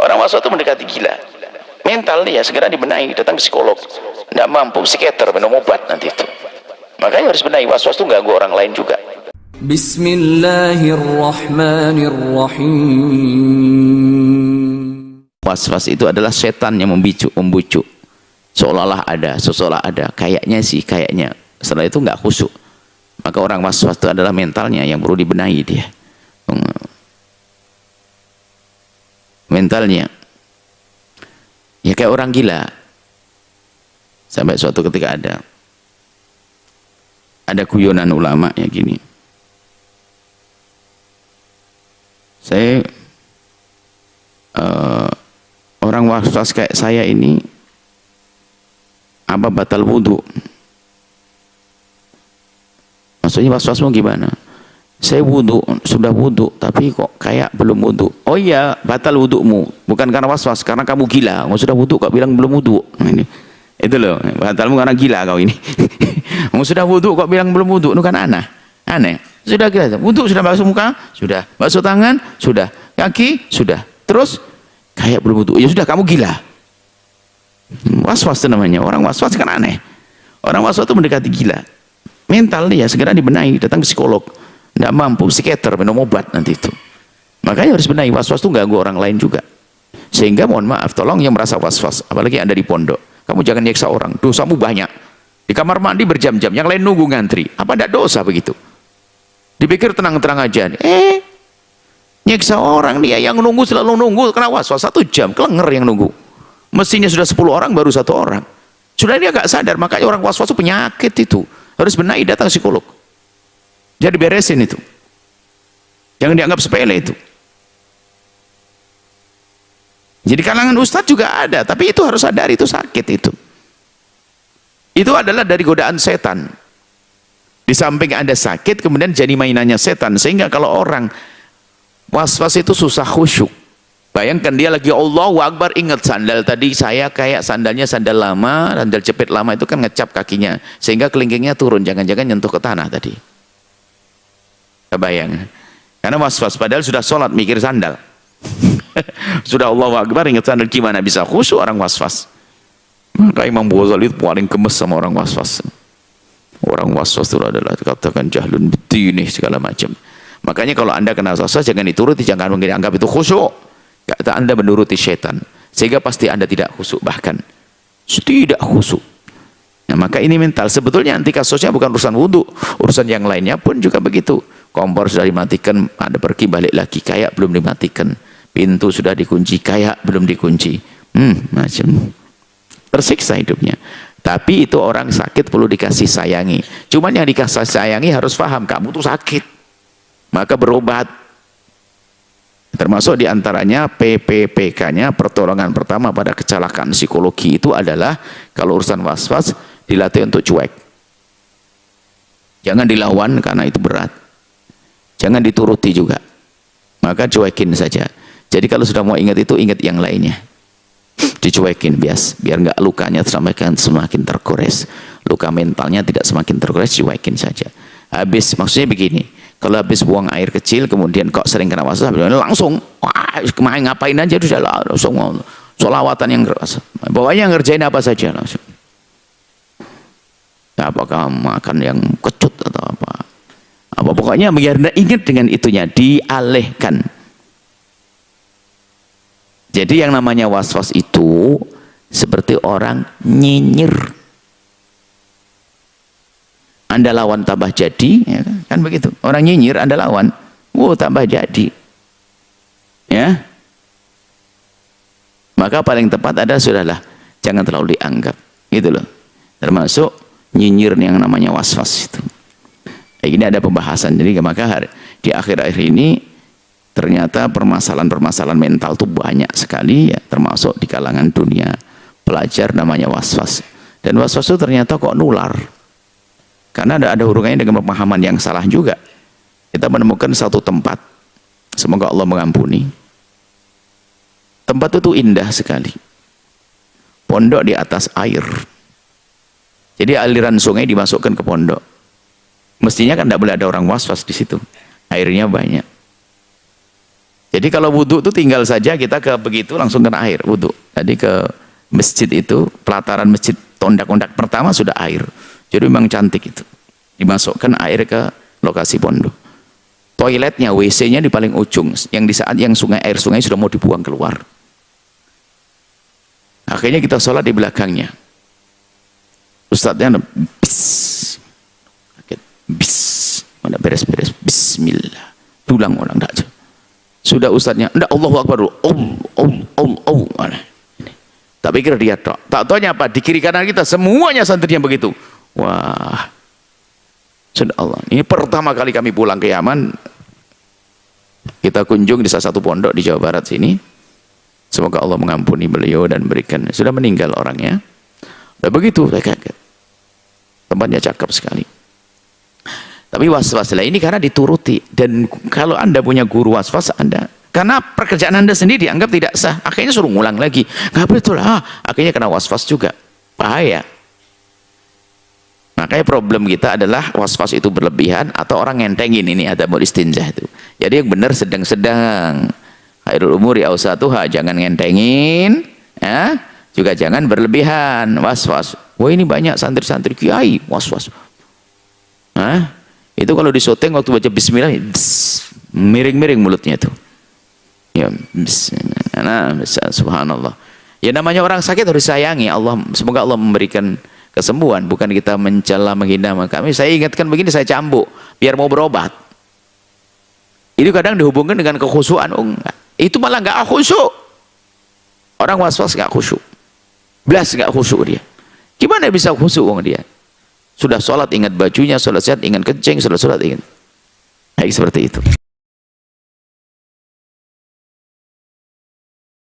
Orang was-was itu mendekati gila. Mental dia segera dibenahi, datang ke psikolog. Tidak mampu, psikiater, minum obat nanti itu. Makanya harus benahi, was-was itu ganggu orang lain juga. Bismillahirrahmanirrahim. Was-was itu adalah setan yang membujuk. Seolah-olah ada, seolah ada. Kayaknya sih, kayaknya. Setelah itu nggak khusyuk. Maka orang was-was itu adalah mentalnya yang perlu dibenahi dia. Mentalnya. Ya kayak orang gila. Sampai suatu ketika ada guyonan ulama ya gini. Saya orang was-was kayak saya ini apa batal wudhu? Maksudnya was-wasmu gimana? Saya wudhu, sudah wudhu, tapi kok kayak belum wudhu. Oh iya, batal wudhumu. Bukan karena was-was, karena kamu gila. Kamu sudah wudhu, kok bilang belum wudhu. Nah, ini. Itu loh, batalmu karena gila kau ini. Kamu sudah wudhu, kok bilang belum wudhu. Itu kan aneh. Sudah gila. Wudhu sudah basuh muka? Sudah. Basuh tangan? Sudah. Kaki? Sudah. Terus, kayak belum wudhu. Ya sudah, kamu gila. Was-was itu namanya. Orang was-was kan aneh. Orang was-was itu mendekati gila. Mental dia segera dibenahi, datang ke psikolog. Tidak mampu, psikiater, minum obat nanti itu. Makanya harus benahi, was-was itu ganggu orang lain juga. Sehingga mohon maaf, tolong yang merasa was-was, apalagi Anda di pondok, kamu jangan nyeksa orang, dosamu banyak. Di kamar mandi berjam-jam, yang lain nunggu ngantri. Apa tidak dosa begitu? Dipikir tenang-tenang aja. Nyeksa orang, dia yang nunggu selalu nunggu, kena was-was 1 jam, kelenger yang nunggu. Mestinya sudah 10 orang, baru 1 orang. Sudah dia agak sadar, makanya orang was-was itu penyakit itu. Harus benahi, datang psikolog. Jadi beresin itu. Jangan dianggap sepele itu. Jadi kalangan ustadz juga ada, tapi itu harus sadar itu sakit itu. Itu adalah dari godaan setan. Di samping ada sakit, kemudian jadi mainannya setan. Sehingga kalau orang was-was itu susah khusyuk. Bayangkan dia lagi Allahu Akbar, ingat sandal tadi saya kayak sandalnya sandal lama, sandal jepit lama itu kan ngecap kakinya. Sehingga kelingkingnya turun, jangan-jangan nyentuh ke tanah tadi. Kebayang. Karena was-was, padahal sudah sholat mikir sandal. Sudah Allahu Akbar, ingat sandal, gimana bisa khusyuk orang was-was. Maka Imam Ghazali itu paling gemes sama orang was-was. Orang was-was itu adalah dikatakan jahlun bidini segala macam. Makanya kalau Anda kena was-was jangan dituruti, jangan menganggap itu khusyuk. Kata Anda menuruti syaitan, sehingga pasti Anda tidak khusyuk, bahkan tidak khusyuk. Nah, maka ini mental. Sebetulnya anti kasusnya bukan urusan wudhu, urusan yang lainnya pun juga begitu. Kompor sudah dimatikan, Anda pergi balik lagi, kayak belum dimatikan. Pintu sudah dikunci, kayak belum dikunci. Macam tersiksa hidupnya. Tapi itu orang sakit perlu dikasih sayangi. Cuman yang dikasih sayangi harus paham, kamu tuh sakit. Maka berobat. Termasuk diantaranya PPPK-nya, pertolongan pertama pada kecelakaan psikologi itu adalah kalau urusan was-was dilatih untuk cuek. Jangan dilawan karena itu berat. Jangan dituruti juga. Maka cuekin saja. Jadi kalau sudah mau ingat itu, ingat yang lainnya. Dicuekin biar nggak lukanya semakin tergores. Luka mentalnya tidak semakin tergores, cuekin saja. Habis, maksudnya begini. Kalau habis buang air kecil, kemudian kok sering kena was-was, langsung, wah, kemarin ngapain aja, sudah langsung sholawatan yang keras. Pokoknya ngerjain apa saja langsung. Apakah makan yang kecut atau apa? Pokoknya biar anda ingat dengan itunya, dialihkan. Jadi yang namanya was-was itu seperti orang nyinyir. Anda lawan tambah jadi, ya kan begitu. Orang nyinyir, Anda lawan, tambah jadi. Ya. Maka paling tepat ada sudahlah, jangan terlalu dianggap, gitu loh. Termasuk nyinyir yang namanya was-was itu. Ini ada pembahasan. Jadi maka di akhir-akhir ini ternyata permasalahan-permasalahan mental itu banyak sekali, ya, termasuk di kalangan dunia pelajar namanya was-was. Dan was-was itu ternyata kok nular. Karena ada hubungannya dengan pemahaman yang salah juga. Kita menemukan satu tempat, semoga Allah mengampuni. Tempat itu indah sekali. Pondok di atas air. Jadi aliran sungai dimasukkan ke pondok. Mestinya kan tidak boleh ada orang was-was di situ. Airnya banyak. Jadi Jadi kalau wudhu itu tinggal saja kita ke begitu langsung kena air wudhu. Jadi ke masjid itu, pelataran masjid tondak-ondak pertama sudah air. Jadi memang cantik itu. Dimasukkan air ke lokasi pondok. Toiletnya, WC-nya di paling ujung. Yang di saat yang air sungai sudah mau dibuang keluar. Akhirnya kita sholat di belakangnya. Ustadznya bis, bis, mana beres-beres, Bismillah. Ulang-ulang tak. Sudah ustadznya, enggak, Allahu Akbar dulu. Tak pikir dia tak taunya apa, di kiri kanan kita semuanya santrinya begitu. Wah, sudah Allah. Ini pertama kali kami pulang ke Yaman. Kita kunjung di salah satu pondok di Jawa Barat sini. Semoga Allah mengampuni beliau dan berikan, sudah meninggal orangnya. Udah begitu, saya kaget. Tempatnya cakep sekali. Tapi was-was lah ini karena dituruti. Dan kalau Anda punya guru was-was, Anda, karena pekerjaan Anda sendiri dianggap tidak sah, akhirnya suruh ngulang lagi. Nggak betul, akhirnya kena was-was juga. Bahaya. Makanya problem kita adalah was-was itu berlebihan atau orang ngentengin, ini ada mau istinjah itu. Jadi yang benar sedang-sedang. Khairul umuri awsatuha, jangan ngentengin, ya. Juga jangan berlebihan, was-was. Wah, ini banyak santri-santri kiai was-was. Itu kalau di syuting waktu baca bismillah, miring-miring mulutnya itu. Ya, bismillah. Nah, subhanallah. Ya namanya orang sakit harus sayangi. Allah, semoga Allah memberikan kesembuhan, bukan kita mencela, menghina kami. Saya ingatkan begini, saya cambuk biar mau berobat. Itu kadang dihubungkan dengan kekhusyuan. Itu malah nggak khusyuk. Orang was-was nggak khusyuk. Belas nggak khusyuk dia. Gimana bisa khusyuk dia? Sudah sholat ingat bajunya, sholat sehat ingat kencing, sholat ingat. Baik seperti itu.